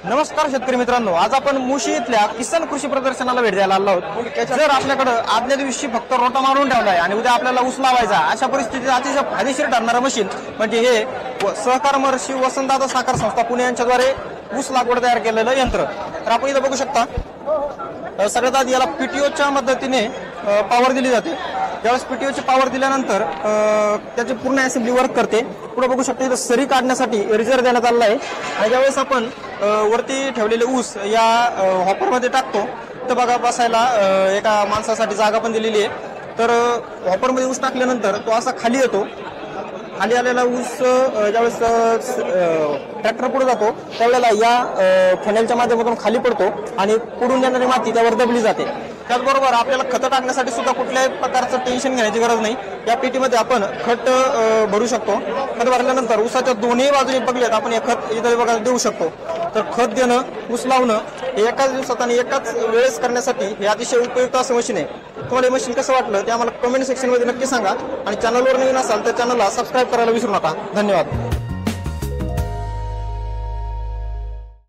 नमस्कार शेतकरी मित्रांनो, आज आपण मुशी इथल्या किसान कृषी प्रदर्शनाला भेट द्यायला आलो आहोत। जर आपल्याकडे आदल्या दिवशी फक्त रोटा मारून ठेवलाय आणि उद्या आपल्याला ऊस लावायचा, अशा परिस्थितीत अतिशय फायदेशीर ठरणारं मशीन म्हणजे हे सहकार महर्षी वसंतदादा साखर संस्था पुणे यांच्याद्वारे ऊस लागवड तयार केलेलं यंत्र। तर आपण इथं बघू शकता, सगळ्यात आधी याला पीटीओच्या मदतीने पॉवर दिली जाते। ज्यावेळेस पीटीओची पॉवर दिल्यानंतर त्याची पूर्ण असेंब्ली वर्क करते। पुढे बघू शकता इथं सरी काढण्यासाठी रिझर्व देण्यात आलेला आहे आणि ज्यावेळेस आपण वरती ठेवलेले ऊस या हॉपरमध्ये टाकतो तर बघा बसायला एका माणसासाठी जागा पण दिलेली आहे। तर हॉपरमध्ये ऊस टाकल्यानंतर तो असा खाली येतो। खाली आलेला ऊस ज्यावेळेस ट्रॅक्टर पुढे जातो त्यावेळेला या फनेलच्या माध्यमातून खाली पडतो आणि पुढून येणारी माती त्यावर दबली जाते। त्याचबरोबर आपल्याला खतं टाकण्यासाठी सुद्धा कुठल्याही प्रकारचं टेन्शन घेण्याची गरज नाही। या पेटीमध्ये आपण खत भरू शकतो। खत भरल्यानंतर ऊसाच्या दोन्ही बाजूने बघलेत आपण हे खत इथे बघा देऊ शकतो। तर खत देणं, ऊस लावणं हे एकाच दिवसात आणि एकाच वेळेस करण्यासाठी हे अतिशय उपयुक्त असं मशीन आहे। तुम्हाला हे मशीन कसं वाटलं ते आम्हाला कमेंट सेक्शन मध्ये नक्की सांगा आणि चॅनलवर नवीन असाल तर चॅनलला सबस्क्राईब करायला विसरू नका। धन्यवाद।